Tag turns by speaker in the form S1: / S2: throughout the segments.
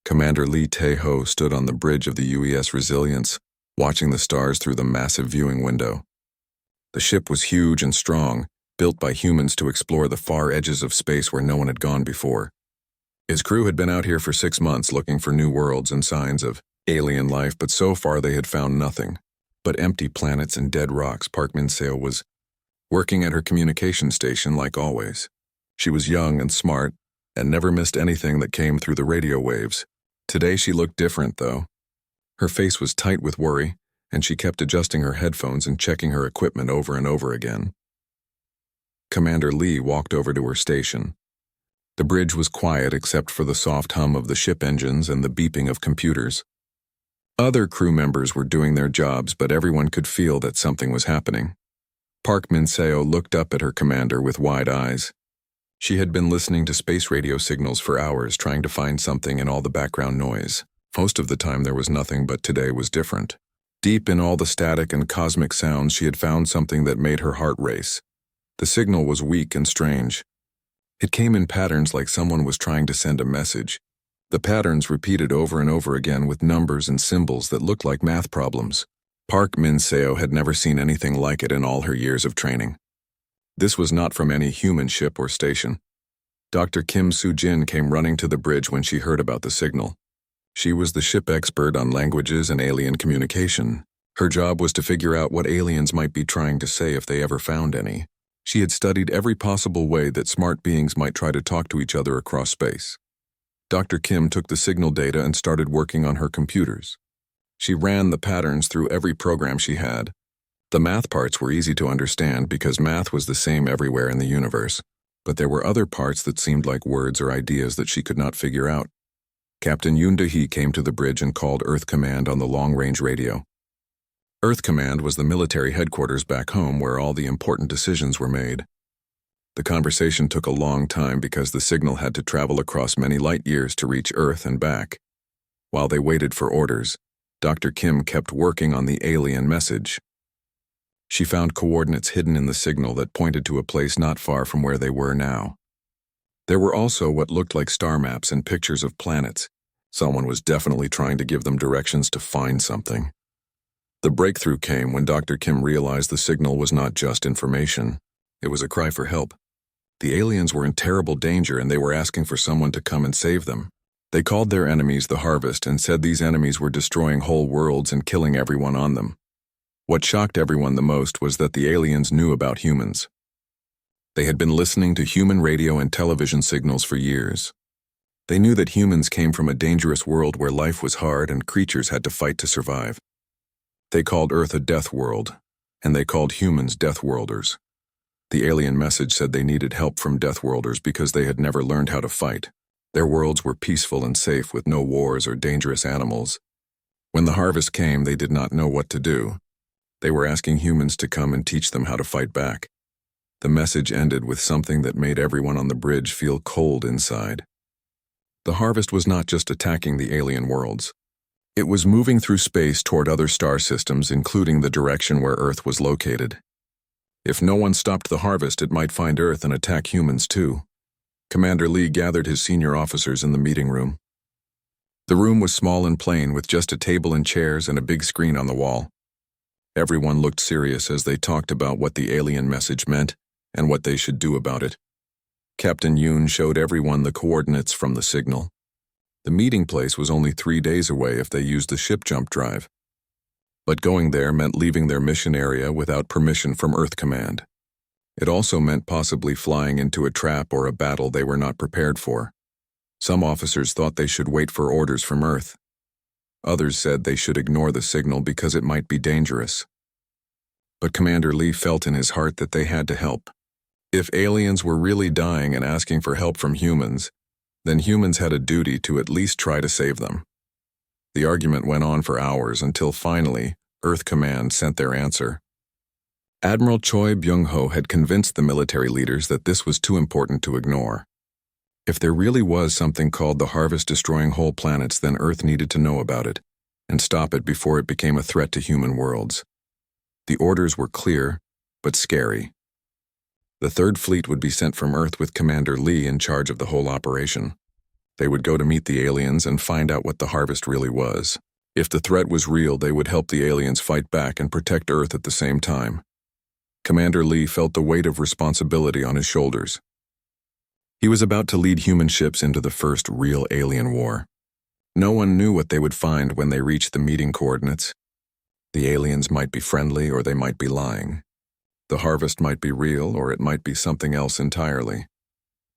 S1: Commander Lee Tae-ho stood on the bridge of the UES Resilience, watching the stars through the massive viewing window. The ship was huge and strong, built by humans to explore the far edges of space where no one had gone before. His crew had been out here for 6 months looking for new worlds and signs of alien life, but so far they had found nothing but empty planets and dead rocks. Park Min-seo was working at her communication station like always. She was young and smart and never missed anything that came through the radio waves. Today she looked different, though. Her face was tight with worry, and she kept adjusting her headphones and checking her equipment over and over again. Commander Lee walked over to her station. The bridge was quiet except for the soft hum of the ship engines and the beeping of computers. Other crew members were doing their jobs, but everyone could feel that something was happening. Park Min-seo looked up at her commander with wide eyes. She had been listening to space radio signals for hours, trying to find something in all the background noise. Most of the time there was nothing, but today was different. Deep in all the static and cosmic sounds, she had found something that made her heart race. The signal was weak and strange. It came in patterns like someone was trying to send a message. The patterns repeated over and over again with numbers and symbols that looked like math problems. Park Min-seo had never seen anything like it in all her years of training. This was not from any human ship or station. Dr. Kim Soo-jin came running to the bridge when she heard about the signal. She was the ship expert on languages and alien communication. Her job was to figure out what aliens might be trying to say if they ever found any. She had studied every possible way that smart beings might try to talk to each other across space. Dr. Kim took the signal data and started working on her computers. She ran the patterns through every program she had. The math parts were easy to understand because math was the same everywhere in the universe, but there were other parts that seemed like words or ideas that she could not figure out. Captain Yoon Do-hee came to the bridge and called Earth Command on the long-range radio. Earth Command was the military headquarters back home where all the important decisions were made. The conversation took a long time because the signal had to travel across many light years to reach Earth and back. While they waited for orders, Dr. Kim kept working on the alien message. She found coordinates hidden in the signal that pointed to a place not far from where they were now. There were also what looked like star maps and pictures of planets. Someone was definitely trying to give them directions to find something. The breakthrough came when Dr. Kim realized the signal was not just information. It was a cry for help. The aliens were in terrible danger and they were asking for someone to come and save them. They called their enemies the Harvest and said these enemies were destroying whole worlds and killing everyone on them. What shocked everyone the most was that the aliens knew about humans. They had been listening to human radio and television signals for years. They knew that humans came from a dangerous world where life was hard and creatures had to fight to survive. They called Earth a death world, and they called humans Deathworlders. The alien message said they needed help from Deathworlders because they had never learned how to fight. Their worlds were peaceful and safe with no wars or dangerous animals. When the harvest came, they did not know what to do. They were asking humans to come and teach them how to fight back. The message ended with something that made everyone on the bridge feel cold inside. The harvest was not just attacking the alien worlds. It was moving through space toward other star systems, including the direction where Earth was located. If no one stopped the harvest, it might find Earth and attack humans too. Commander Lee gathered his senior officers in the meeting room. The room was small and plain, with just a table and chairs and a big screen on the wall. Everyone looked serious as they talked about what the alien message meant and what they should do about it. Captain Yoon showed everyone the coordinates from the signal. The meeting place was only 3 days away if they used the ship jump drive. But going there meant leaving their mission area without permission from Earth Command. It also meant possibly flying into a trap or a battle they were not prepared for. Some officers thought they should wait for orders from Earth. Others said they should ignore the signal because it might be dangerous. But Commander Lee felt in his heart that they had to help. If aliens were really dying and asking for help from humans, then humans had a duty to at least try to save them. The argument went on for hours until finally, Earth Command sent their answer. Admiral Choi Byung-ho had convinced the military leaders that this was too important to ignore. If there really was something called the harvest destroying whole planets, then Earth needed to know about it and stop it before it became a threat to human worlds. The orders were clear, but scary. The Third Fleet would be sent from Earth with Commander Lee in charge of the whole operation. They would go to meet the aliens and find out what the harvest really was. If the threat was real, they would help the aliens fight back and protect Earth at the same time. Commander Lee felt the weight of responsibility on his shoulders. He was about to lead human ships into the first real alien war. No one knew what they would find when they reached the meeting coordinates. The aliens might be friendly or they might be lying. The harvest might be real or it might be something else entirely.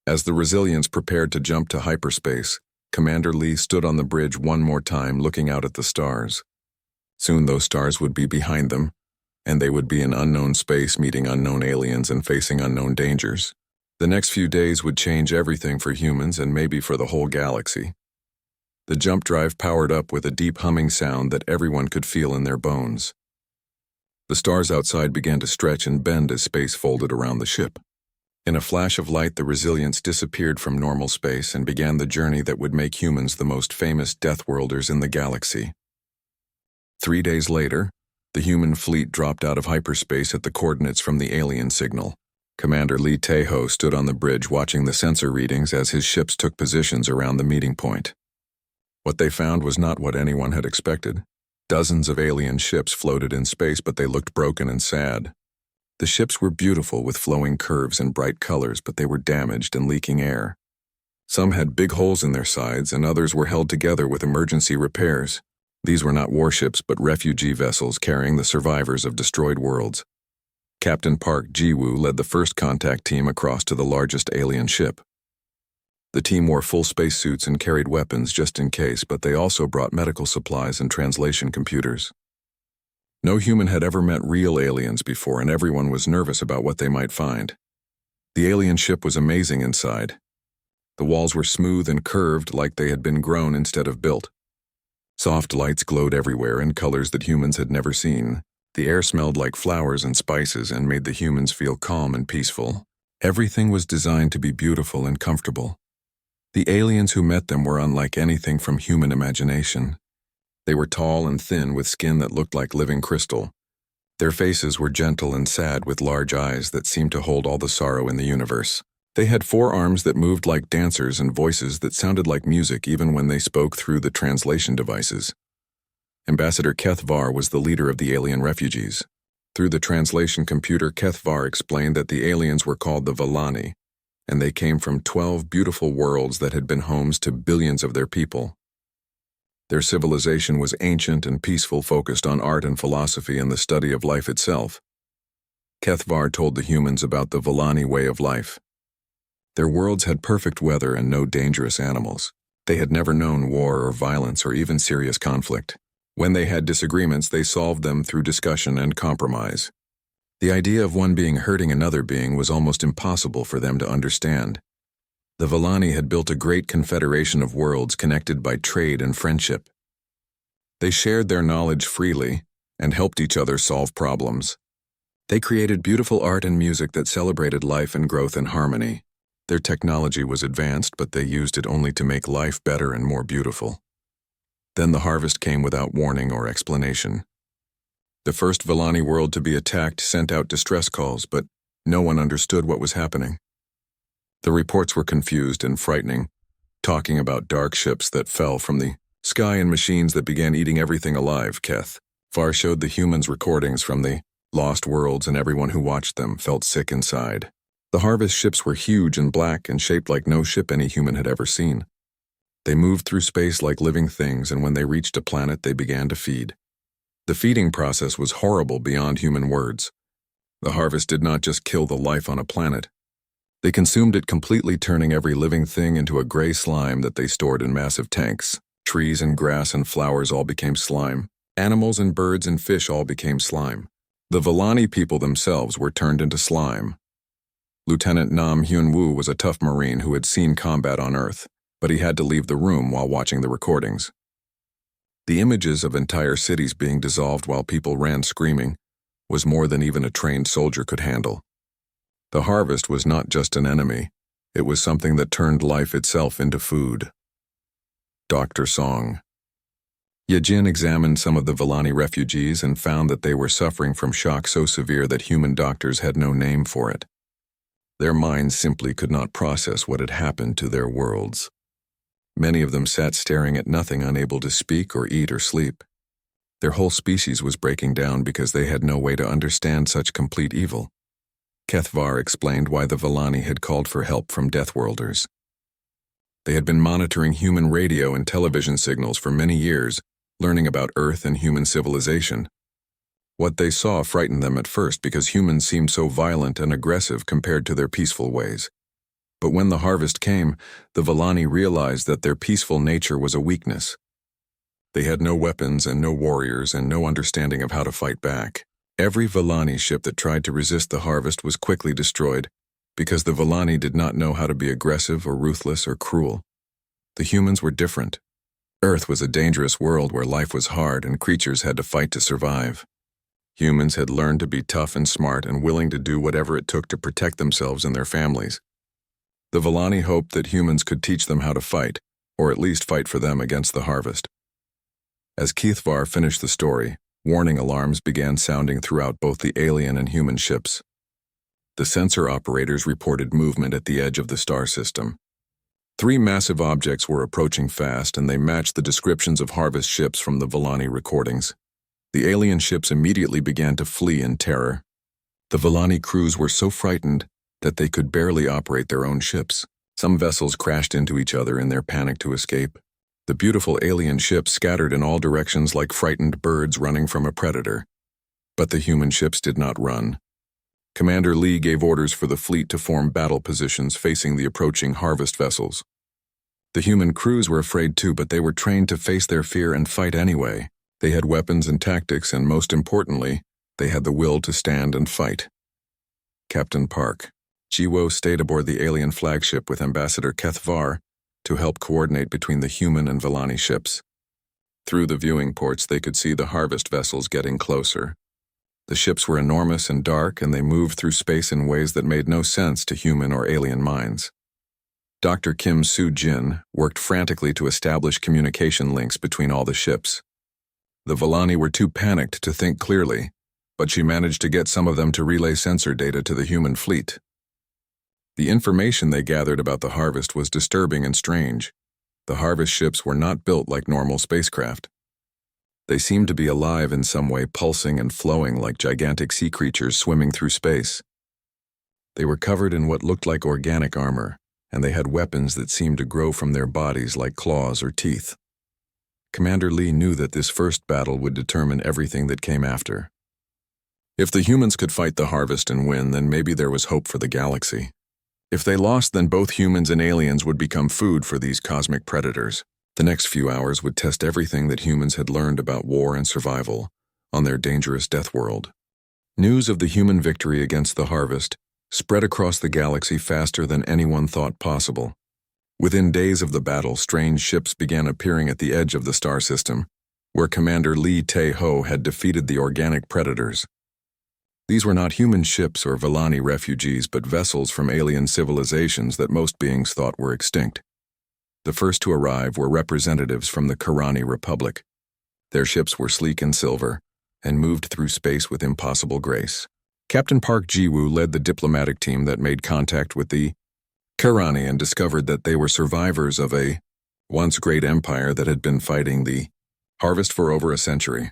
S1: As the Resilients prepared to jump to hyperspace, Commander Lee stood on the bridge one more time looking out at the stars. Soon those stars would be behind them, and they would be in unknown space meeting unknown aliens and facing unknown dangers. The next few days would change everything for humans and maybe for the whole galaxy. The jump drive powered up with a deep humming sound that everyone could feel in their bones. The stars outside began to stretch and bend as space folded around the ship. In a flash of light, the Resilients disappeared from normal space and began the journey that would make humans the most famous Deathworlders in the galaxy. 3 days later, the human fleet dropped out of hyperspace at the coordinates from the alien signal. Commander Lee Taeho stood on the bridge watching the sensor readings as his ships took positions around the meeting point. What they found was not what anyone had expected. Dozens of alien ships floated in space, but they looked broken and sad. The ships were beautiful with flowing curves and bright colors, but they were damaged and leaking air. Some had big holes in their sides, and others were held together with emergency repairs. These were not warships, but refugee vessels carrying the survivors of destroyed worlds. Captain Park Ji-woo led the first contact team across to the largest alien ship. The team wore full spacesuits and carried weapons just in case, but they also brought medical supplies and translation computers. No human had ever met real aliens before, and everyone was nervous about what they might find. The alien ship was amazing inside. The walls were smooth and curved like they had been grown instead of built. Soft lights glowed everywhere in colors that humans had never seen. The air smelled like flowers and spices and made the humans feel calm and peaceful. Everything was designed to be beautiful and comfortable. The aliens who met them were unlike anything from human imagination. They were tall and thin with skin that looked like living crystal. Their faces were gentle and sad with large eyes that seemed to hold all the sorrow in the universe. They had 4 arms that moved like dancers and voices that sounded like music even when they spoke through the translation devices. Ambassador Keth Var was the leader of the alien refugees. Through the translation computer, Keth Var explained that the aliens were called the Vallani, and they came from 12 beautiful worlds that had been homes to billions of their people. Their civilization was ancient and peaceful, focused on art and philosophy and the study of life itself. Keth Var told the humans about the Vallani way of life. Their worlds had perfect weather and no dangerous animals. They had never known war or violence or even serious conflict. When they had disagreements, they solved them through discussion and compromise. The idea of one being hurting another being was almost impossible for them to understand. The Vallani had built a great confederation of worlds connected by trade and friendship. They shared their knowledge freely and helped each other solve problems. They created beautiful art and music that celebrated life and growth and harmony. Their technology was advanced, but they used it only to make life better and more beautiful. Then the harvest came without warning or explanation. The first Vallani world to be attacked sent out distress calls, but no one understood what was happening. The reports were confused and frightening, talking about dark ships that fell from the sky and machines that began eating everything alive. Keth Var showed the humans recordings from the lost worlds, and everyone who watched them felt sick inside. The harvest ships were huge and black and shaped like no ship any human had ever seen. They moved through space like living things, and when they reached a planet, they began to feed. The feeding process was horrible beyond human words. The harvest did not just kill the life on a planet. They consumed it completely, turning every living thing into a gray slime that they stored in massive tanks. Trees and grass and flowers all became slime. Animals and birds and fish all became slime. The Vallani people themselves were turned into slime. Lieutenant Nam Hyun-woo was a tough Marine who had seen combat on Earth, but he had to leave the room while watching the recordings. The images of entire cities being dissolved while people ran screaming was more than even a trained soldier could handle. The harvest was not just an enemy, it was something that turned life itself into food. Dr. Song. Yejin examined some of the Vallani refugees and found that they were suffering from shock so severe that human doctors had no name for it. Their minds simply could not process what had happened to their worlds. Many of them sat staring at nothing, unable to speak or eat or sleep. Their whole species was breaking down because they had no way to understand such complete evil. Kethvar explained why the Villani had called for help from Deathworlders. They had been monitoring human radio and television signals for many years, learning about Earth and human civilization. What they saw frightened them at first because humans seemed so violent and aggressive compared to their peaceful ways. But when the harvest came, the Villani realized that their peaceful nature was a weakness. They had no weapons and no warriors and no understanding of how to fight back. Every Villani ship that tried to resist the harvest was quickly destroyed because the Villani did not know how to be aggressive or ruthless or cruel. The humans were different. Earth was a dangerous world where life was hard and creatures had to fight to survive. Humans had learned to be tough and smart and willing to do whatever it took to protect themselves and their families. The Villani hoped that humans could teach them how to fight, or at least fight for them against the harvest. As Kethvar finished the story, warning alarms began sounding throughout both the alien and human ships. The sensor operators reported movement at the edge of the star system. 3 massive objects were approaching fast, and they matched the descriptions of harvest ships from the Villani recordings. The alien ships immediately began to flee in terror. The Villani crews were so frightened that they could barely operate their own ships. Some vessels crashed into each other in their panic to escape. The beautiful alien ships scattered in all directions like frightened birds running from a predator. But the human ships did not run. Commander Lee gave orders for the fleet to form battle positions facing the approaching harvest vessels. The human crews were afraid too, but they were trained to face their fear and fight anyway. They had weapons and tactics, and most importantly, they had the will to stand and fight. Captain Park Jiwo stayed aboard the alien flagship with Ambassador Kethvar to help coordinate between the human and Villani ships. Through the viewing ports, they could see the harvest vessels getting closer. The ships were enormous and dark, and they moved through space in ways that made no sense to human or alien minds. Dr. Kim Soo-jin worked frantically to establish communication links between all the ships. The Villani were too panicked to think clearly, but she managed to get some of them to relay sensor data to the human fleet. The information they gathered about the harvest was disturbing and strange. The harvest ships were not built like normal spacecraft. They seemed to be alive in some way, pulsing and flowing like gigantic sea creatures swimming through space. They were covered in what looked like organic armor, and they had weapons that seemed to grow from their bodies like claws or teeth. Commander Lee knew that this first battle would determine everything that came after. If the humans could fight the harvest and win, then maybe there was hope for the galaxy. If they lost, then both humans and aliens would become food for these cosmic predators. The next few hours would test everything that humans had learned about war and survival on their dangerous death world. News of the human victory against the harvest spread across the galaxy faster than anyone thought possible. Within days of the battle, strange ships began appearing at the edge of the star system, where Commander Lee Tae-ho had defeated the organic predators. These were not human ships or Villani refugees, but vessels from alien civilizations that most beings thought were extinct. The first to arrive were representatives from the Karani Republic. Their ships were sleek and silver, and moved through space with impossible grace. Captain Park Ji-woo led the diplomatic team that made contact with the Karani and discovered that they were survivors of a once great empire that had been fighting the harvest for over a century.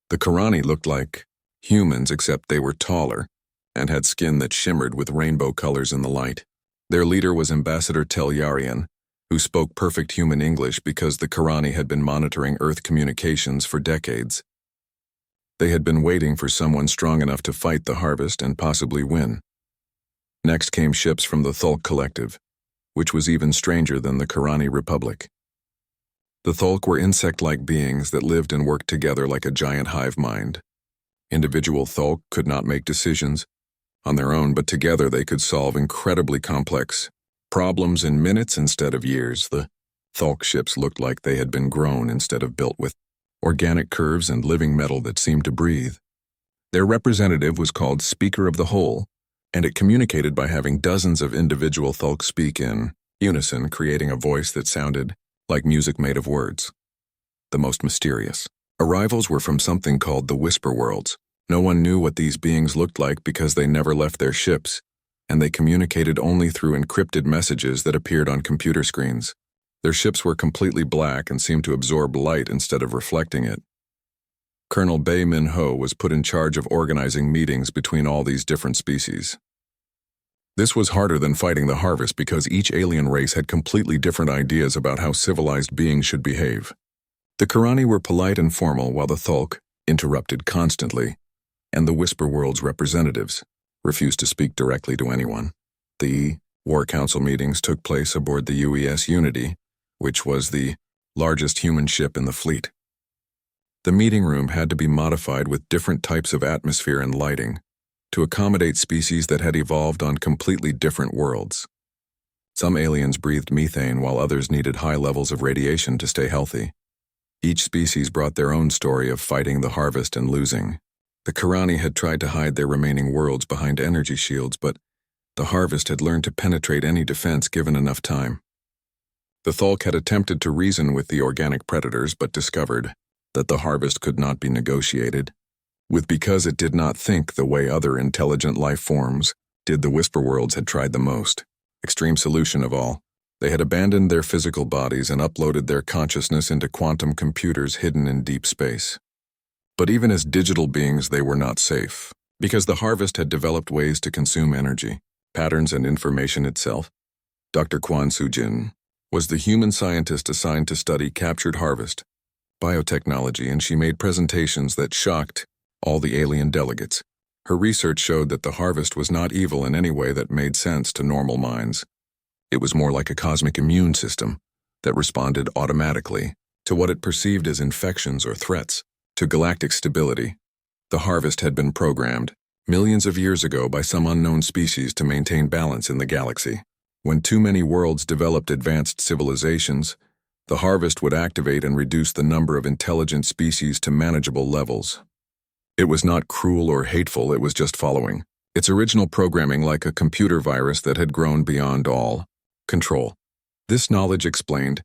S1: The Karani looked like humans, except they were taller and had skin that shimmered with rainbow colors in the light. Their leader was Ambassador Telyarian, who spoke perfect human English because the Karani had been monitoring Earth communications for decades. They had been waiting for someone strong enough to fight the harvest and possibly win. Next came ships from the Thulk Collective, which was even stranger than the Karani Republic. The Thulk were insect-like beings that lived and worked together like a giant hive mind. Individual Thulk could not make decisions on their own, but together they could solve incredibly complex problems in minutes instead of years. The Thulk ships looked like they had been grown instead of built, with organic curves and living metal that seemed to breathe. Their representative was called Speaker of the Whole, and it communicated by having dozens of individual Thulk speak in unison, creating a voice that sounded like music made of words. The most mysterious arrivals were from something called the Whisper Worlds. No one knew what these beings looked like because they never left their ships, and they communicated only through encrypted messages that appeared on computer screens. Their ships were completely black and seemed to absorb light instead of reflecting it. Colonel Bei Min Ho was put in charge of organizing meetings between all these different species. This was harder than fighting the harvest because each alien race had completely different ideas about how civilized beings should behave. The Karani were polite and formal while the Thulk interrupted constantly, and the Whisper World's representatives refused to speak directly to anyone. The War Council meetings took place aboard the UES Unity, which was the largest human ship in the fleet. The meeting room had to be modified with different types of atmosphere and lighting to accommodate species that had evolved on completely different worlds. Some aliens breathed methane while others needed high levels of radiation to stay healthy. Each species brought their own story of fighting the harvest and losing. The Karani had tried to hide their remaining worlds behind energy shields, but the harvest had learned to penetrate any defense given enough time. The Thulk had attempted to reason with the organic predators but discovered that the harvest could not be negotiated because it did not think the way other intelligent life forms did. The Whisper Worlds had tried the most extreme solution of all. They had abandoned their physical bodies and uploaded their consciousness into quantum computers hidden in deep space. But even as digital beings, they were not safe, because the harvest had developed ways to consume energy, patterns, and information itself. Dr. Kwan Sujin was the human scientist assigned to study captured harvest biotechnology, and she made presentations that shocked all the alien delegates. Her research showed that the harvest was not evil in any way that made sense to normal minds. It was more like a cosmic immune system that responded automatically to what it perceived as infections or threats to galactic stability. The harvest had been programmed millions of years ago by some unknown species to maintain balance in the galaxy. When too many worlds developed advanced civilizations, the harvest would activate and reduce the number of intelligent species to manageable levels. It was not cruel or hateful, it was just following its original programming like a computer virus that had grown beyond all control. This knowledge explained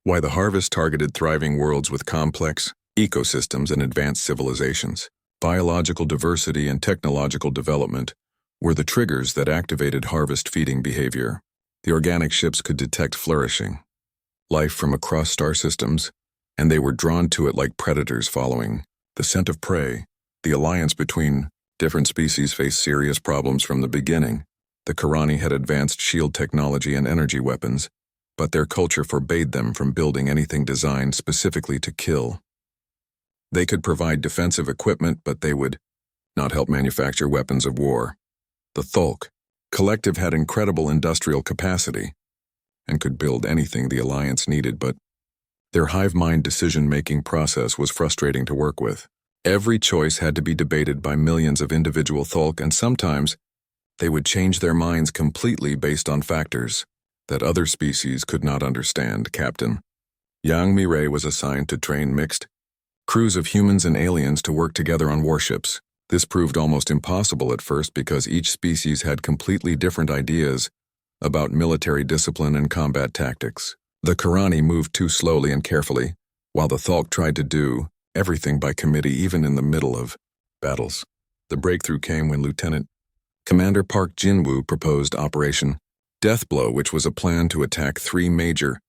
S1: why the harvest targeted thriving worlds with complex ecosystems and advanced civilizations. Biological diversity and technological development were the triggers that activated harvest feeding behavior. The organic ships could detect flourishing life from across star systems, and they were drawn to it like predators following the scent of prey. The alliance between different species faced serious problems from the beginning. The Karani had advanced shield technology and energy weapons, but their culture forbade them from building anything designed specifically to kill. They could provide defensive equipment, but they would not help manufacture weapons of war. The Thulk Collective had incredible industrial capacity and could build anything the Alliance needed, but their hive-mind decision-making process was frustrating to work with. Every choice had to be debated by millions of individual Thulk, and sometimes they would change their minds completely based on factors that other species could not understand. Captain Yang Mirei was assigned to train mixed crews of humans and aliens to work together on warships. This proved almost impossible at first because each species had completely different ideas about military discipline and combat tactics. The Karani moved too slowly and carefully, while the Thulk tried to do everything by committee even in the middle of battles. The breakthrough came when Lieutenant Commander Park Jinwoo proposed Operation Deathblow, which was a plan to attack 3 major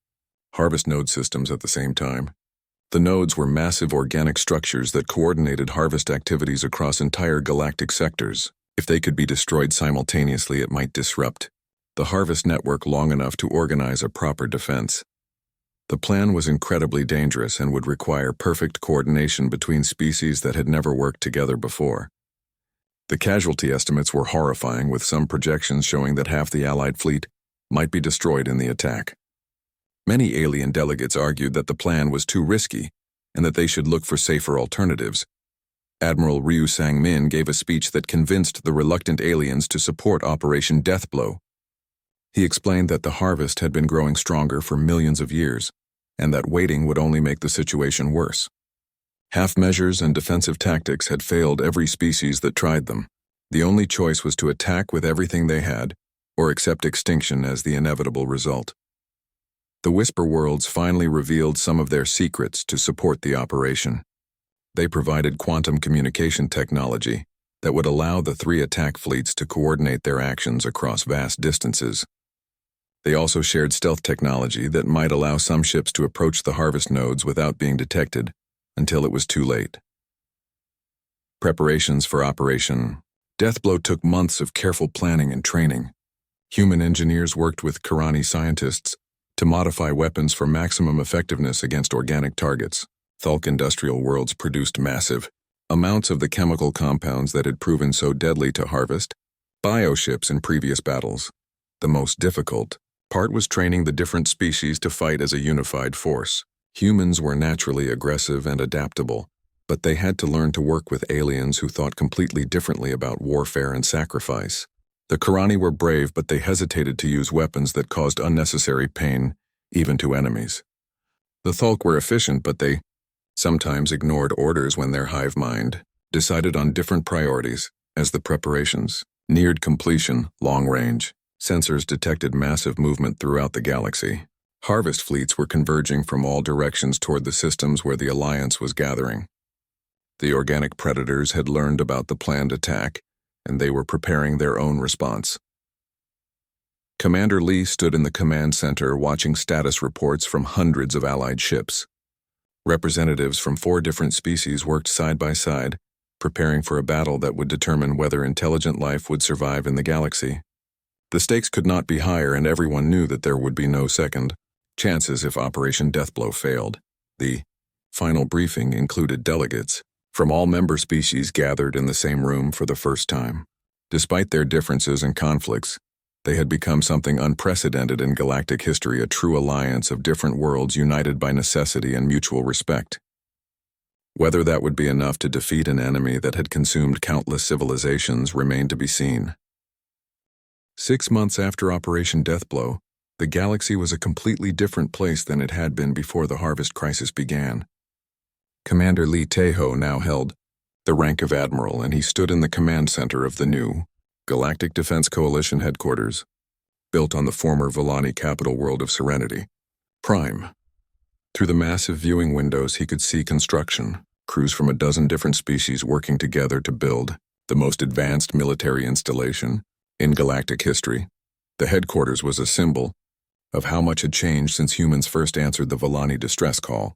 S1: harvest node systems at the same time. The nodes were massive organic structures that coordinated harvest activities across entire galactic sectors. If they could be destroyed simultaneously, it might disrupt the harvest network long enough to organize a proper defense. The plan was incredibly dangerous and would require perfect coordination between species that had never worked together before. The casualty estimates were horrifying, with some projections showing that half the Allied fleet might be destroyed in the attack. Many alien delegates argued that the plan was too risky and that they should look for safer alternatives. Admiral Ryu Sang-min gave a speech that convinced the reluctant aliens to support Operation Deathblow. He explained that the harvest had been growing stronger for millions of years, and that waiting would only make the situation worse. Half measures and defensive tactics had failed every species that tried them. The only choice was to attack with everything they had, or accept extinction as the inevitable result. The Whisper Worlds finally revealed some of their secrets to support the operation. They provided quantum communication technology that would allow the 3 attack fleets to coordinate their actions across vast distances. They also shared stealth technology that might allow some ships to approach the harvest nodes without being detected until it was too late. Preparations for Operation Deathblow took months of careful planning and training. Human engineers worked with Karani scientists to modify weapons for maximum effectiveness against organic targets. Thulk Industrial Worlds produced massive amounts of the chemical compounds that had proven so deadly to harvest bioships in previous battles. The most difficult part was training the different species to fight as a unified force. Humans were naturally aggressive and adaptable, but they had to learn to work with aliens who thought completely differently about warfare and sacrifice. The Karani were brave, but they hesitated to use weapons that caused unnecessary pain, even to enemies. The Thulk were efficient, but they sometimes ignored orders when their hive mind decided on different priorities. As the preparations neared completion, long-range sensors detected massive movement throughout the galaxy. Harvest fleets were converging from all directions toward the systems where the Alliance was gathering. The organic predators had learned about the planned attack, and they were preparing their own response. Commander Lee stood in the command center watching status reports from hundreds of Allied ships. Representatives from 4 different species worked side by side, preparing for a battle that would determine whether intelligent life would survive in the galaxy. The stakes could not be higher, and everyone knew that there would be no second chances if Operation Deathblow failed. The final briefing included delegates from all member species gathered in the same room for the first time. Despite their differences and conflicts, they had become something unprecedented in galactic history, a true alliance of different worlds united by necessity and mutual respect. Whether that would be enough to defeat an enemy that had consumed countless civilizations remained to be seen. 6 months after Operation Deathblow, the galaxy was a completely different place than it had been before the harvest crisis began. Commander Lee Taeho now held the rank of Admiral, and he stood in the command center of the new Galactic Defense Coalition headquarters, built on the former Villani capital world of Serenity, Prime. Through the massive viewing windows he could see construction, crews from a dozen different species working together to build the most advanced military installation in galactic history. The headquarters was a symbol of how much had changed since humans first answered the Villani distress call.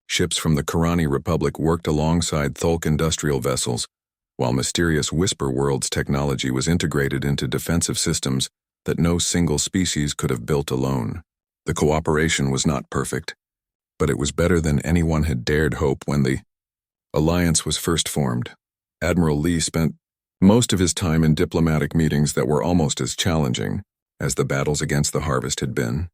S1: Ships from the Karani Republic worked alongside Thulk industrial vessels, while mysterious Whisper World's technology was integrated into defensive systems that no single species could have built alone. The cooperation was not perfect, but it was better than anyone had dared hope when the alliance was first formed. Admiral Lee spent most of his time in diplomatic meetings that were almost as challenging as the battles against the harvest had been.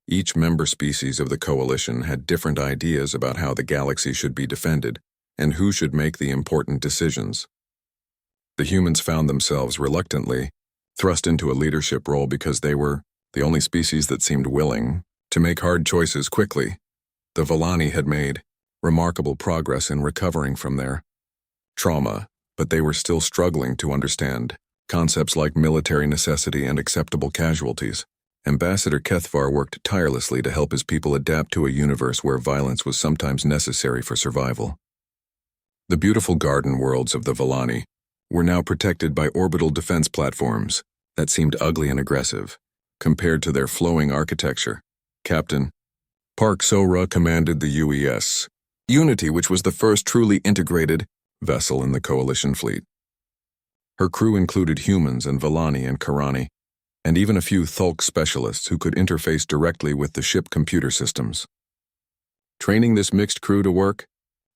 S1: Each member species of the coalition had different ideas about how the galaxy should be defended and who should make the important decisions. The humans found themselves reluctantly thrust into a leadership role because they were the only species that seemed willing to make hard choices quickly. The Villani had made remarkable progress in recovering from their trauma, but they were still struggling to understand concepts like military necessity and acceptable casualties. Ambassador Kethvar worked tirelessly to help his people adapt to a universe where violence was sometimes necessary for survival. The beautiful garden worlds of the Villani were now protected by orbital defense platforms that seemed ugly and aggressive compared to their flowing architecture. Captain Park So-ra commanded the UES Unity, which was the first truly integrated vessel in the Coalition fleet. Her crew included humans and Villani and Karani, and even a few Thulk specialists who could interface directly with the ship computer systems. Training this mixed crew to work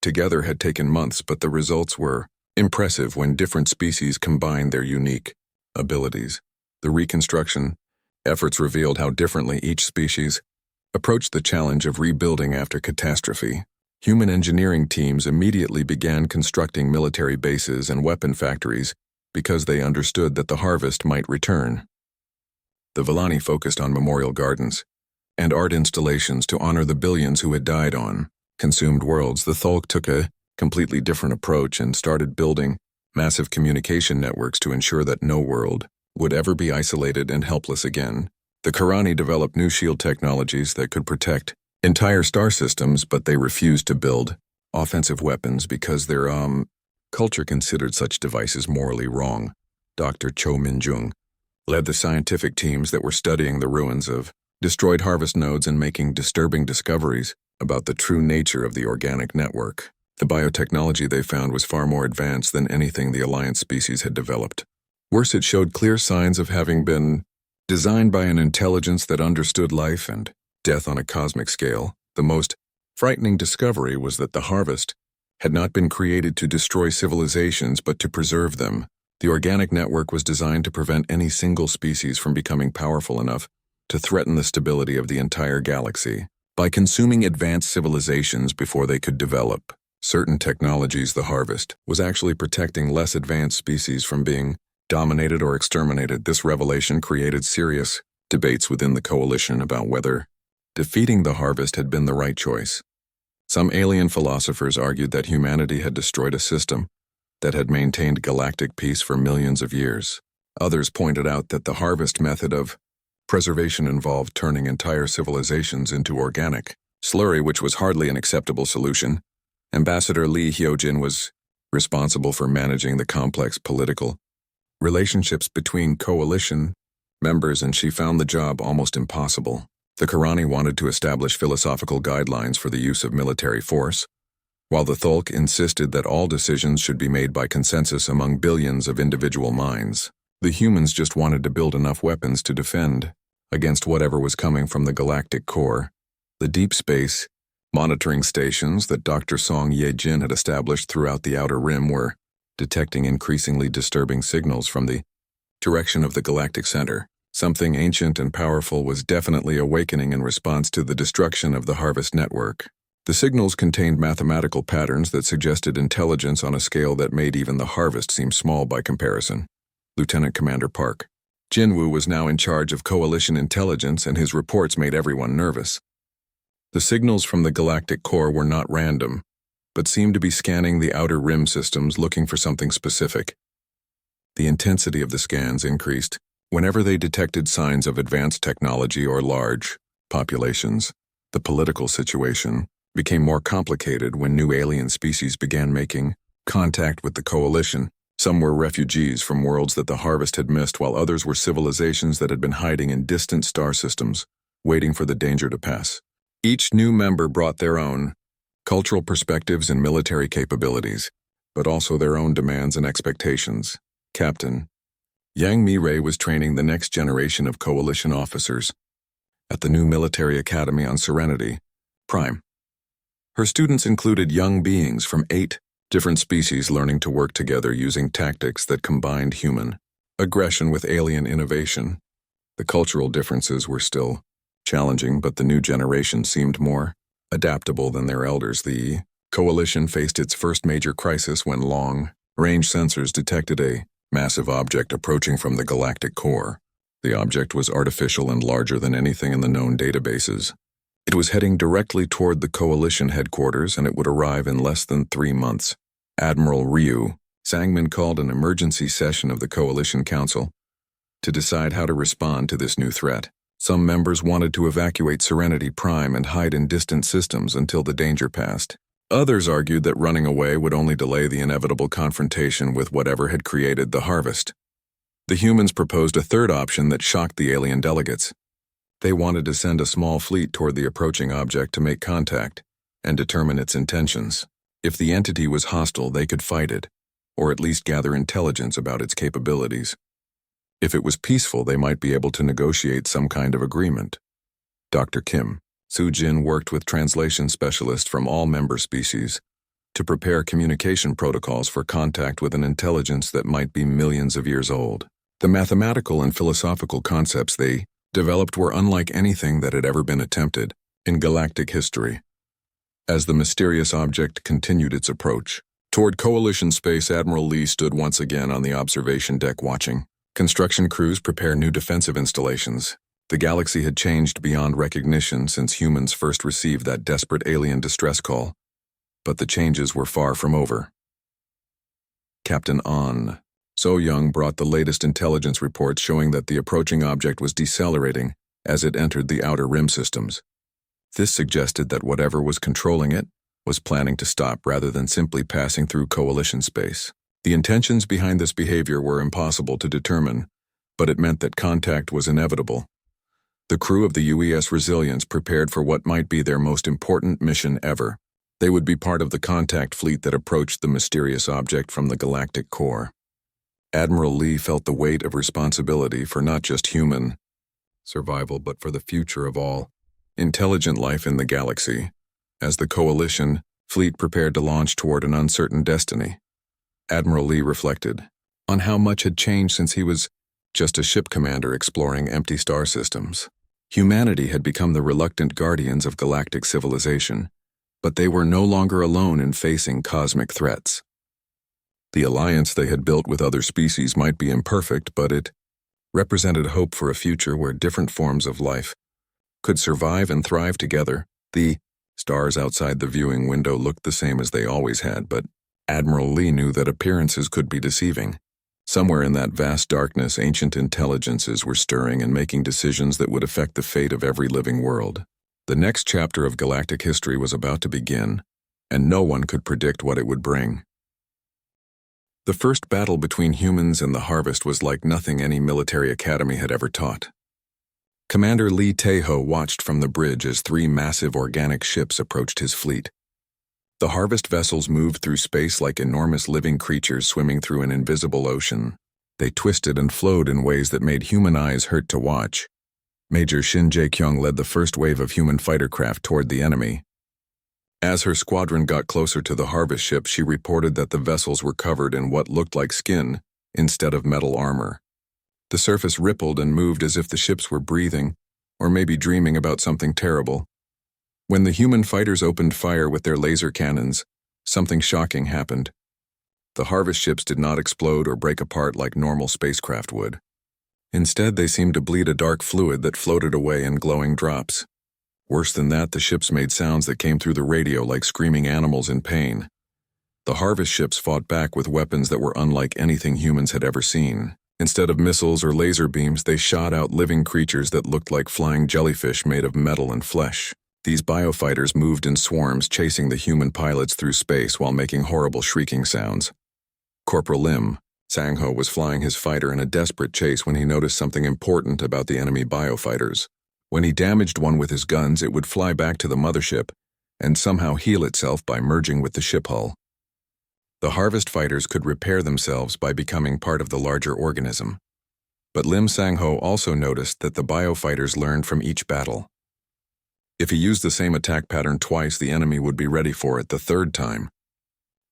S1: together had taken months, but the results were impressive when different species combined their unique abilities. The reconstruction efforts revealed how differently each species approached the challenge of rebuilding after catastrophe. Human engineering teams immediately began constructing military bases and weapon factories because they understood that the harvest might return. The Villani focused on memorial gardens and art installations to honor the billions who had died on consumed worlds. The Thulk took a completely different approach and started building massive communication networks to ensure that no world would ever be isolated and helpless again. The Karani developed new shield technologies that could protect entire star systems, but they refused to build offensive weapons because their culture considered such devices morally wrong. Dr. Cho Min-jung, led the scientific teams that were studying the ruins of destroyed harvest nodes and making disturbing discoveries about the true nature of the organic network. The biotechnology they found was far more advanced than anything the Alliance species had developed. Worse, it showed clear signs of having been designed by an intelligence that understood life and death on a cosmic scale. The most frightening discovery was that the harvest had not been created to destroy civilizations but to preserve them. The organic network was designed to prevent any single species from becoming powerful enough to threaten the stability of the entire galaxy. By consuming advanced civilizations before they could develop certain technologies, the harvest was actually protecting less advanced species from being dominated or exterminated. This revelation created serious debates within the coalition about whether defeating the harvest had been the right choice. Some alien philosophers argued that humanity had destroyed a system that had maintained galactic peace for millions of years. Others pointed out that the harvest method of preservation involved turning entire civilizations into organic slurry, which was hardly an acceptable solution. Ambassador Lee Hyojin was responsible for managing the complex political relationships between coalition members, and she found the job almost impossible. The Karani wanted to establish philosophical guidelines for the use of military force, while the Thulk insisted that all decisions should be made by consensus among billions of individual minds. The humans just wanted to build enough weapons to defend against whatever was coming from the galactic core. The deep space monitoring stations that Dr. Song Ye-jin had established throughout the Outer Rim were detecting increasingly disturbing signals from the direction of the galactic center. Something ancient and powerful was definitely awakening in response to the destruction of the harvest network. The signals contained mathematical patterns that suggested intelligence on a scale that made even the harvest seem small by comparison. Lieutenant Commander Park Jinwoo was now in charge of coalition intelligence, and his reports made everyone nervous. The signals from the galactic core were not random, but seemed to be scanning the outer rim systems looking for something specific. The intensity of the scans increased whenever they detected signs of advanced technology or large populations. The political situation became more complicated when new alien species began making contact with the coalition. Some were refugees from worlds that the harvest had missed, while others were civilizations that had been hiding in distant star systems, waiting for the danger to pass. Each new member brought their own cultural perspectives and military capabilities, but also their own demands and expectations. Captain Yang Mi-rae was training the next generation of coalition officers at the new military academy on Serenity Prime. Her students included young beings from 8 different species learning to work together using tactics that combined human aggression with alien innovation. The cultural differences were still challenging, but the new generation seemed more adaptable than their elders. The coalition faced its first major crisis when long-range sensors detected a massive object approaching from the galactic core. The object was artificial and larger than anything in the known databases. It was heading directly toward the coalition headquarters, and it would arrive in less than 3 months. Admiral Ryu Sangmin called an emergency session of the Coalition Council to decide how to respond to this new threat. Some members wanted to evacuate Serenity Prime and hide in distant systems until the danger passed. Others argued that running away would only delay the inevitable confrontation with whatever had created the harvest. The humans proposed a third option that shocked the alien delegates. They wanted to send a small fleet toward the approaching object to make contact and determine its intentions. If the entity was hostile, they could fight it, or at least gather intelligence about its capabilities. If it was peaceful, they might be able to negotiate some kind of agreement. Dr. Kim Soo-jin worked with translation specialists from all member species to prepare communication protocols for contact with an intelligence that might be millions of years old. The mathematical and philosophical concepts they developed were unlike anything that had ever been attempted in galactic history. As the mysterious object continued its approach toward Coalition space, Admiral Lee stood once again on the observation deck watching construction crews prepare new defensive installations. The galaxy had changed beyond recognition since humans first received that desperate alien distress call, but the changes were far from over. Captain An So-young brought the latest intelligence reports showing that the approaching object was decelerating as it entered the outer rim systems. This suggested that whatever was controlling it was planning to stop rather than simply passing through Coalition space. The intentions behind this behavior were impossible to determine, but it meant that contact was inevitable. The crew of the UES Resilience prepared for what might be their most important mission ever. They would be part of the contact fleet that approached the mysterious object from the galactic core. Admiral Lee felt the weight of responsibility for not just human survival but for the future of all intelligent life in the galaxy. As the Coalition fleet prepared to launch toward an uncertain destiny, Admiral Lee reflected on how much had changed since he was just a ship commander exploring empty star systems. Humanity had become the reluctant guardians of galactic civilization, but they were no longer alone in facing cosmic threats. The alliance they had built with other species might be imperfect, but it represented hope for a future where different forms of life could survive and thrive together. The stars outside the viewing window looked the same as they always had, but Admiral Lee knew that appearances could be deceiving. Somewhere in that vast darkness, ancient intelligences were stirring and making decisions that would affect the fate of every living world. The next chapter of galactic history was about to begin, and no one could predict what it would bring. The first battle between humans and the Harvest was like nothing any military academy had ever taught. Commander Lee Tae-ho watched from the bridge as 3 massive organic ships approached his fleet. The Harvest vessels moved through space like enormous living creatures swimming through an invisible ocean. They twisted and flowed in ways that made human eyes hurt to watch. Major Shin Jae-kyung led the first wave of human fighter craft toward the enemy. As her squadron got closer to the Harvest ship, she reported that the vessels were covered in what looked like skin instead of metal armor. The surface rippled and moved as if the ships were breathing, or maybe dreaming about something terrible. When the human fighters opened fire with their laser cannons, something shocking happened. The Harvest ships did not explode or break apart like normal spacecraft would. Instead, they seemed to bleed a dark fluid that floated away in glowing drops. Worse than that, the ships made sounds that came through the radio like screaming animals in pain. The Harvest ships fought back with weapons that were unlike anything humans had ever seen. Instead of missiles or laser beams, they shot out living creatures that looked like flying jellyfish made of metal and flesh. These biofighters moved in swarms, chasing the human pilots through space while making horrible shrieking sounds. Corporal Lim Sang-ho was flying his fighter in a desperate chase when he noticed something important about the enemy biofighters. When he damaged one with his guns, it would fly back to the mothership and somehow heal itself by merging with the ship hull. The Harvest fighters could repair themselves by becoming part of the larger organism. But Lim Sang-ho also noticed that the biofighters learned from each battle. If he used the same attack pattern twice, the enemy would be ready for it the third time.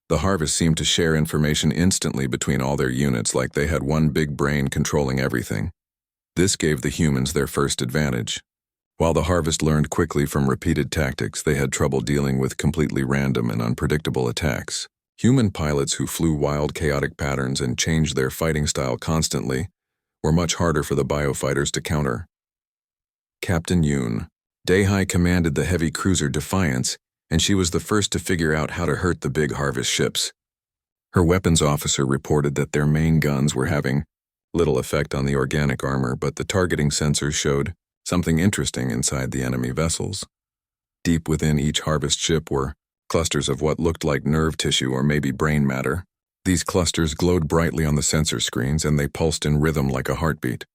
S1: The Harvest seemed to share information instantly between all their units, like they had one big brain controlling everything. This gave the humans their first advantage. While the Harvest learned quickly from repeated tactics, they had trouble dealing with completely random and unpredictable attacks. Human pilots who flew wild, chaotic patterns and changed their fighting style constantly were much harder for the biofighters to counter. Captain Yoon Dae-hai commanded the heavy cruiser Defiance, and she was the first to figure out how to hurt the big Harvest ships. Her weapons officer reported that their main guns were having little effect on the organic armor, but the targeting sensors showed something interesting inside the enemy vessels. Deep within each Harvest ship were clusters of what looked like nerve tissue or maybe brain matter. These clusters glowed brightly on the sensor screens, and they pulsed in rhythm like a heartbeat.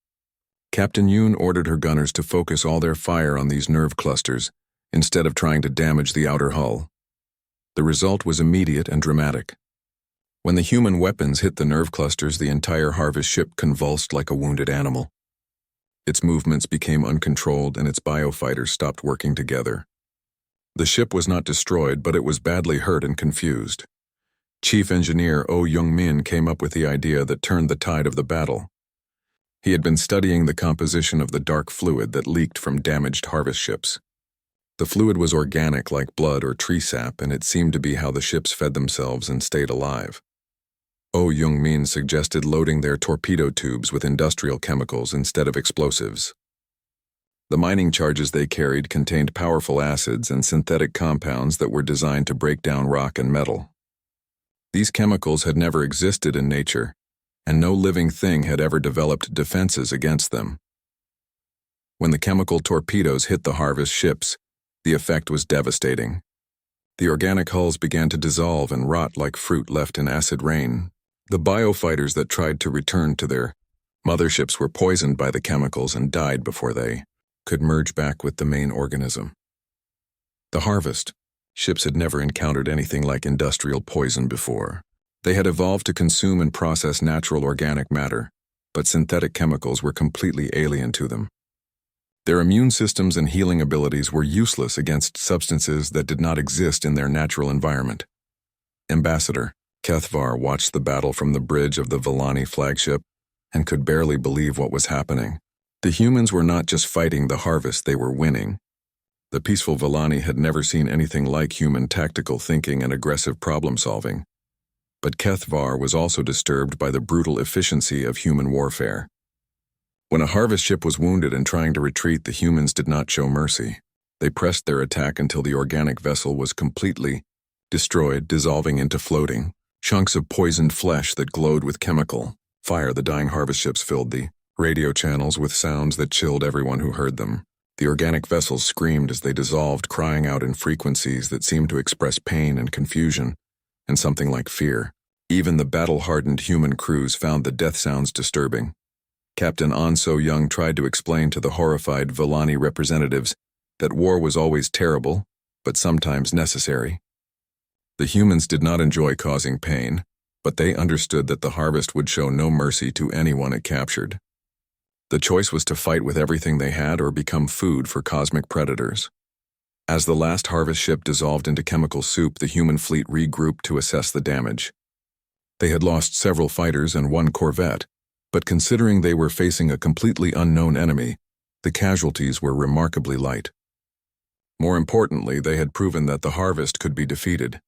S1: Captain Yoon ordered her gunners to focus all their fire on these nerve clusters, instead of trying to damage the outer hull. The result was immediate and dramatic. When the human weapons hit the nerve clusters, the entire Harvest ship convulsed like a wounded animal. Its movements became uncontrolled, and its biofighters stopped working together. The ship was not destroyed, but it was badly hurt and confused. Chief Engineer Oh Young-min came up with the idea that turned the tide of the battle. He had been studying the composition of the dark fluid that leaked from damaged Harvest ships. The fluid was organic like blood or tree sap, and it seemed to be how the ships fed themselves and stayed alive. Oh Young-min suggested loading their torpedo tubes with industrial chemicals instead of explosives. The mining charges they carried contained powerful acids and synthetic compounds that were designed to break down rock and metal. These chemicals had never existed in nature, and no living thing had ever developed defenses against them. When the chemical torpedoes hit the Harvest ships, the effect was devastating. The organic hulls began to dissolve and rot like fruit left in acid rain. The biofighters that tried to return to their Motherships were poisoned by the chemicals and died before they could merge back with the main organism. The harvest. Ships had never encountered anything like industrial poison before. They had evolved to consume and process natural organic matter, but synthetic chemicals were completely alien to them. Their immune systems and healing abilities were useless against substances that did not exist in their natural environment. Ambassador Kethvar watched the battle from the bridge of the Villani flagship and could barely believe what was happening. The humans were not just fighting the harvest, they were winning. The peaceful Villani had never seen anything like human tactical thinking and aggressive problem-solving. But Kethvar was also disturbed by the brutal efficiency of human warfare. When a harvest ship was wounded and trying to retreat, the humans did not show mercy. They pressed their attack until the organic vessel was completely destroyed, dissolving into floating chunks of poisoned flesh that glowed with chemical fire. The dying harvest ships filled the radio channels with sounds that chilled everyone who heard them. The organic vessels screamed as they dissolved, crying out in frequencies that seemed to express pain and confusion, and something like fear. Even the battle-hardened human crews found the death sounds disturbing. Captain An So-young tried to explain to the horrified Villani representatives that war was always terrible, but sometimes necessary. The humans did not enjoy causing pain, but they understood that the harvest would show no mercy to anyone it captured. The choice was to fight with everything they had or become food for cosmic predators. As the last harvest ship dissolved into chemical soup, the human fleet regrouped to assess the damage. They had lost several fighters and one corvette, but considering they were facing a completely unknown enemy, the casualties were remarkably light. More importantly, they had proven that the harvest could be defeated.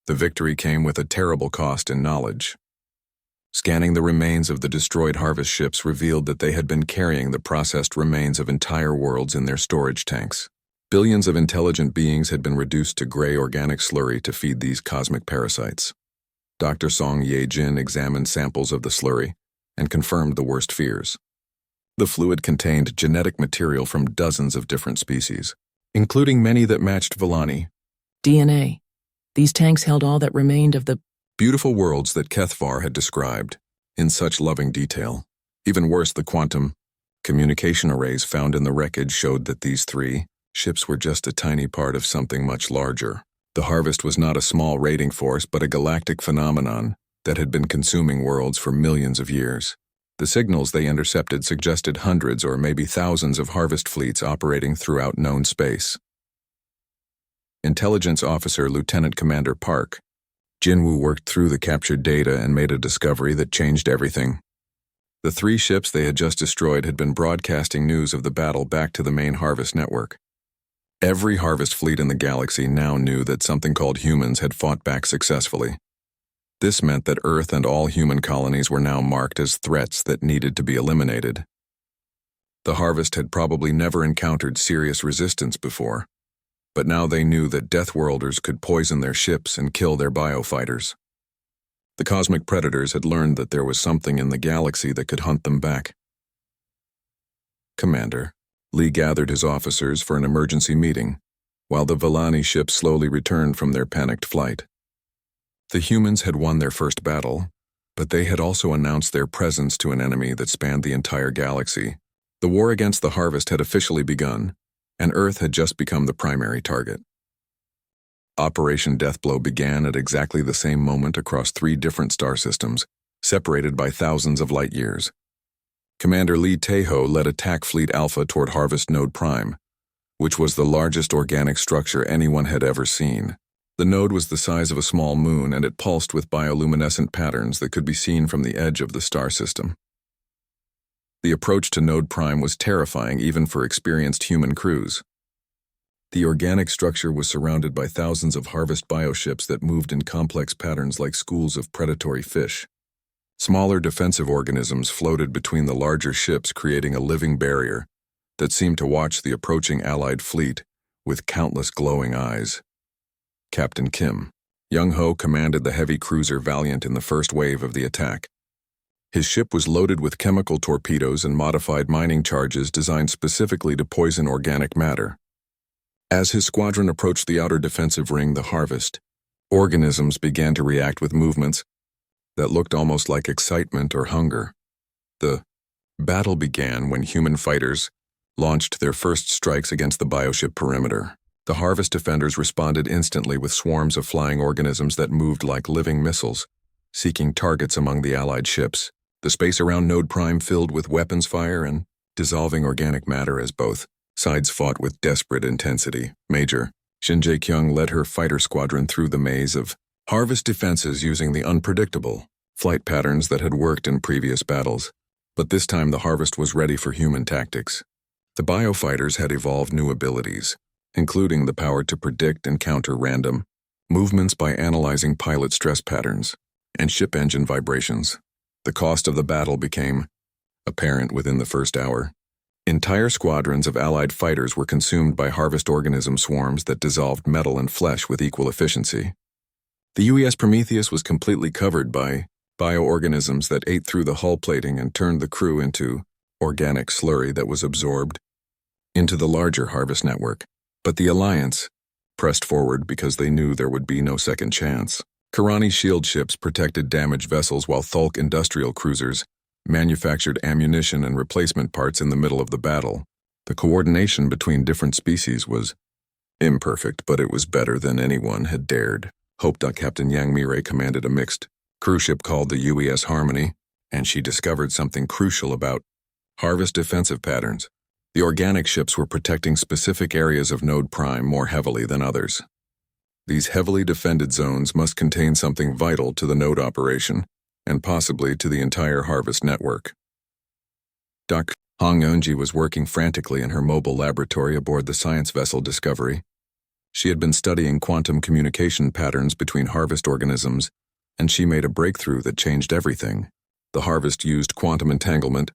S1: The victory came with a terrible cost in knowledge. Scanning the remains of the destroyed harvest ships revealed that they had been carrying the processed remains of entire worlds in their storage tanks. Billions of intelligent beings had been reduced to gray organic slurry to feed these cosmic parasites. Dr. Song Ye-jin examined samples of the slurry and confirmed the worst fears. The fluid contained genetic material from dozens of different species, including many that matched Villani.
S2: DNA. These tanks held all that remained of the
S1: beautiful worlds that Kethvar had described in such loving detail. Even worse, the quantum communication arrays found in the wreckage showed that these three ships were just a tiny part of something much larger. The harvest was not a small raiding force, but a galactic phenomenon that had been consuming worlds for millions of years. The signals they intercepted suggested hundreds or maybe thousands of harvest fleets operating throughout known space. Intelligence Officer Lieutenant Commander Park Jinwoo worked through the captured data and made a discovery that changed everything. The three ships they had just destroyed had been broadcasting news of the battle back to the main harvest network. Every harvest fleet in the galaxy now knew that something called humans had fought back successfully. This meant that Earth and all human colonies were now marked as threats that needed to be eliminated. The harvest had probably never encountered serious resistance before, but now they knew that Deathworlders could poison their ships and kill their biofighters. The cosmic predators had learned that there was something in the galaxy that could hunt them back. Commander Lee gathered his officers for an emergency meeting, while the Villani ships slowly returned from their panicked flight. The humans had won their first battle, but they had also announced their presence to an enemy that spanned the entire galaxy. The war against the harvest had officially begun, and Earth had just become the primary target. Operation Deathblow began at exactly the same moment across 3 different star systems, separated by thousands of light years. Commander Lee Tae-ho led Attack Fleet Alpha toward Harvest Node Prime, which was the largest organic structure anyone had ever seen. The node was the size of a small moon, and it pulsed with bioluminescent patterns that could be seen from the edge of the star system. The approach to Node Prime was terrifying even for experienced human crews. The organic structure was surrounded by thousands of harvest bioships that moved in complex patterns like schools of predatory fish. Smaller defensive organisms floated between the larger ships, creating a living barrier that seemed to watch the approaching Allied fleet with countless glowing eyes. Captain Kim Young-ho commanded the heavy cruiser Valiant in the first wave of the attack. His ship was loaded with chemical torpedoes and modified mining charges designed specifically to poison organic matter. As his squadron approached the outer defensive ring, the harvest organisms began to react with movements that looked almost like excitement or hunger. The Battle began when human fighters launched their first strikes against the bioship perimeter. The Harvest defenders responded instantly with swarms of flying organisms that moved like living missiles, seeking targets among the Allied ships. The space around Node Prime filled with weapons fire and dissolving organic matter as both sides fought with desperate intensity. Major Shin Jae-kyung led her fighter squadron through the maze of Harvest defenses using the unpredictable flight patterns that had worked in previous battles. But this time the Harvest was ready for human tactics. The biofighters had evolved new abilities, including the power to predict and counter random movements by analyzing pilot stress patterns and ship engine vibrations. The cost of the battle became apparent within the first hour. Entire squadrons of Allied fighters were consumed by Harvest organism swarms that dissolved metal and flesh with equal efficiency. The UES Prometheus was completely covered by bioorganisms that ate through the hull plating and turned the crew into organic slurry that was absorbed into the larger Harvest network. But the Alliance pressed forward because they knew there would be no second chance. Karani shield ships protected damaged vessels while Thulk industrial cruisers manufactured ammunition and replacement parts in the middle of the battle. The coordination between different species was imperfect, but it was better than anyone had dared hope. Captain Yang Mirei commanded a mixed cruise ship called the UES Harmony, and she discovered something crucial about Harvest defensive patterns. The organic ships were protecting specific areas of Node Prime more heavily than others. These heavily defended zones must contain something vital to the node operation, and possibly to the entire Harvest network. Dr. Hong Eunji was working frantically in her mobile laboratory aboard the science vessel Discovery. She had been studying quantum communication patterns between Harvest organisms, and she made a breakthrough that changed everything. The Harvest used quantum entanglement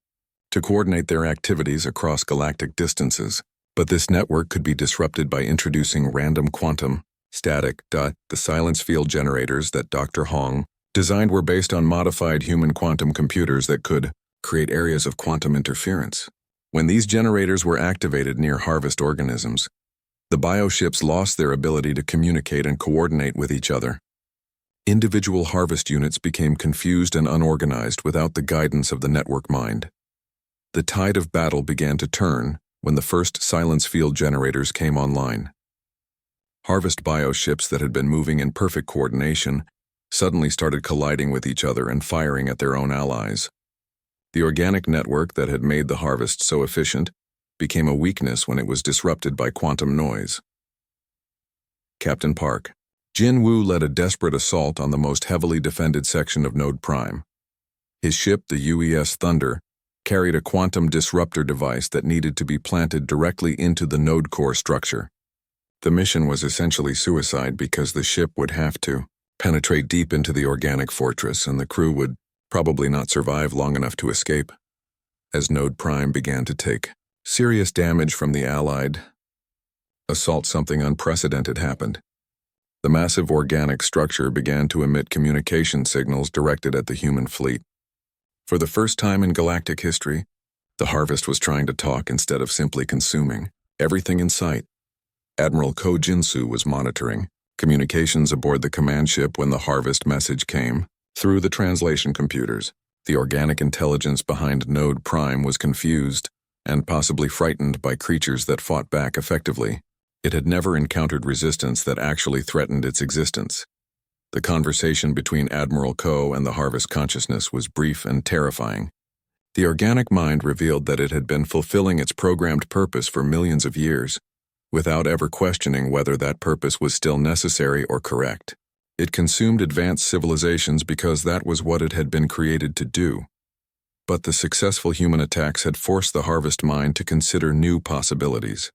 S1: to coordinate their activities across galactic distances, but this network could be disrupted by introducing random quantum static. The silence field generators that Dr. Hong designed were based on modified human quantum computers that could create areas of quantum interference. When these generators were activated near Harvest organisms, the bioships lost their ability to communicate and coordinate with each other. Individual Harvest units became confused and unorganized without the guidance of the network mind. The tide of battle began to turn when the first silence field generators came online. Harvest bioships that had been moving in perfect coordination suddenly started colliding with each other and firing at their own allies. The organic network that had made the Harvest so efficient became a weakness when it was disrupted by quantum noise. Captain Park. Jin Woo led a desperate assault on the most heavily defended section of Node Prime. His ship, the UES Thunder, carried a quantum disruptor device that needed to be planted directly into the node core structure. The mission was essentially suicide because the ship would have to penetrate deep into the organic fortress, and the crew would probably not survive long enough to escape. As Node Prime began to take serious damage from the Allied assault, something unprecedented happened. The massive organic structure began to emit communication signals directed at the human fleet. For the first time in galactic history, the Harvest was trying to talk instead of simply consuming everything in sight. Admiral Ko Jinsu was monitoring communications aboard the command ship when the Harvest message came through the translation computers. The organic intelligence behind Node Prime was confused and possibly frightened by creatures that fought back effectively. It had never encountered resistance that actually threatened its existence. The conversation between Admiral Ko and the Harvest consciousness was brief and terrifying. The organic mind revealed that it had been fulfilling its programmed purpose for millions of years, without ever questioning whether that purpose was still necessary or correct. It consumed advanced civilizations because that was what it had been created to do. But the successful human attacks had forced the Harvest mind to consider new possibilities.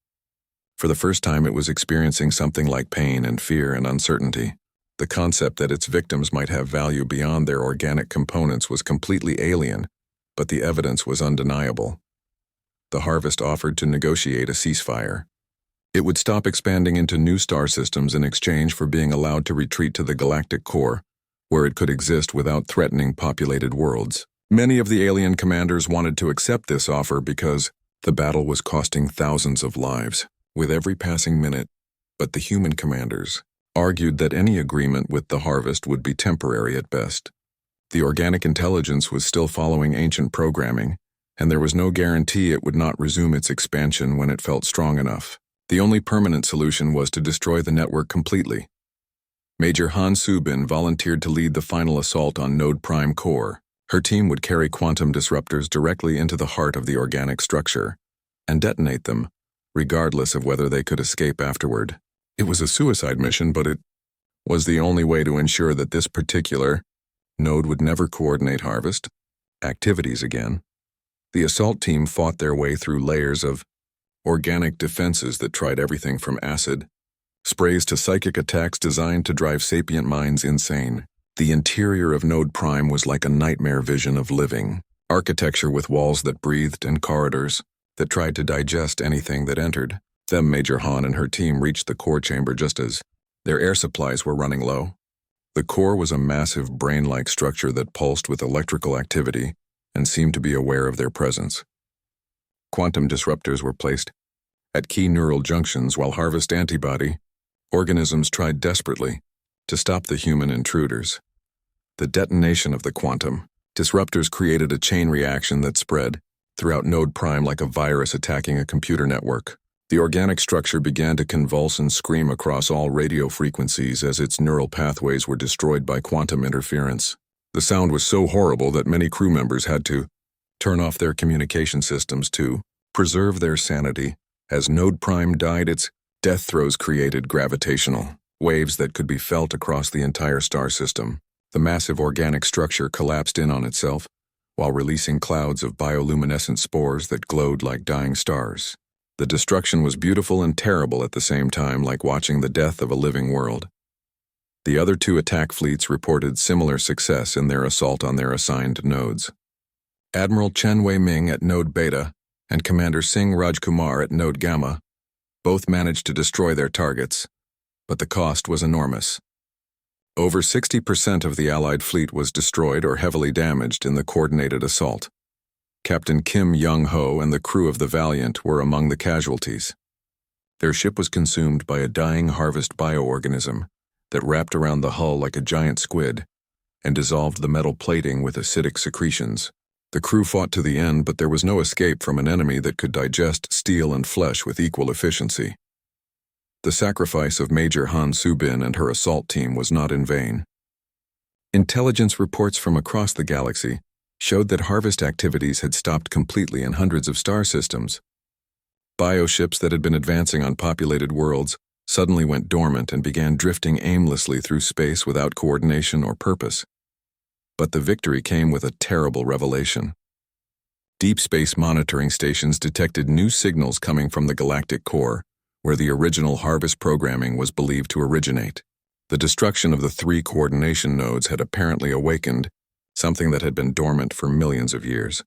S1: For the first time, it was experiencing something like pain and fear and uncertainty. The concept that its victims might have value beyond their organic components was completely alien, but the evidence was undeniable. The Harvest offered to negotiate a ceasefire. It would stop expanding into new star systems in exchange for being allowed to retreat to the galactic core, where it could exist without threatening populated worlds. Many of the alien commanders wanted to accept this offer because the battle was costing thousands of lives with every passing minute, but the human commanders argued that any agreement with the Harvest would be temporary at best. The organic intelligence was still following ancient programming, and there was no guarantee it would not resume its expansion when it felt strong enough. The only permanent solution was to destroy the network completely. Major Han Subin volunteered to lead the final assault on Node Prime Core. Her team would carry quantum disruptors directly into the heart of the organic structure and detonate them, regardless of whether they could escape afterward. It was a suicide mission, but it was the only way to ensure that this particular node would never coordinate harvest activities again. The assault team fought their way through layers of organic defenses that tried everything from acid sprays to psychic attacks designed to drive sapient minds insane. The interior of Node Prime was like a nightmare vision of living architecture with walls that breathed and corridors that tried to digest anything that entered. Then Major Han and her team reached the core chamber just as their air supplies were running low. The core was a massive brain-like structure that pulsed with electrical activity and seemed to be aware of their presence. Quantum disruptors were placed at key neural junctions while harvest antibody organisms tried desperately to stop the human intruders. The detonation of the quantum disruptors created a chain reaction that spread throughout Node Prime like a virus attacking a computer network. The organic structure began to convulse and scream across all radio frequencies as its neural pathways were destroyed by quantum interference. The sound was so horrible that many crew members had to turn off their communication systems to preserve their sanity. As Node Prime died, its death throes created gravitational waves that could be felt across the entire star system. The massive organic structure collapsed in on itself while releasing clouds of bioluminescent spores that glowed like dying stars. The destruction was beautiful and terrible at the same time, like watching the death of a living world. The other two attack fleets reported similar success in their assault on their assigned nodes. Admiral Chen Wei-ming at Node Beta and Commander Singh Rajkumar at Node Gamma both managed to destroy their targets, but the cost was enormous. Over 60% of the Allied fleet was destroyed or heavily damaged in the coordinated assault. Captain Kim Young-ho and the crew of the Valiant were among the casualties. Their ship was consumed by a dying harvest bioorganism that wrapped around the hull like a giant squid and dissolved the metal plating with acidic secretions. The crew fought to the end, but there was no escape from an enemy that could digest steel and flesh with equal efficiency. The sacrifice of Major Han Subin and her assault team was not in vain. Intelligence reports from across the galaxy showed that harvest activities had stopped completely in hundreds of star systems. Bioships that had been advancing on populated worlds suddenly went dormant and began drifting aimlessly through space without coordination or purpose. But the victory came with a terrible revelation. Deep space monitoring stations detected new signals coming from the galactic core, where the original harvest programming was believed to originate. The destruction of the 3 coordination nodes had apparently awakened something that had been dormant for millions of years.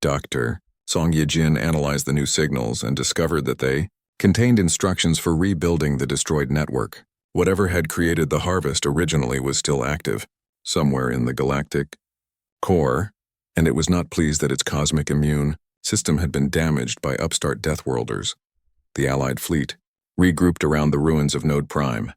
S1: Dr. Song Yejin analyzed the new signals and discovered that they contained instructions for rebuilding the destroyed network. Whatever had created the harvest originally was still active, somewhere in the galactic core, and it was not pleased that its cosmic immune system had been damaged by upstart Deathworlders. The Allied fleet regrouped around the ruins of Node Prime.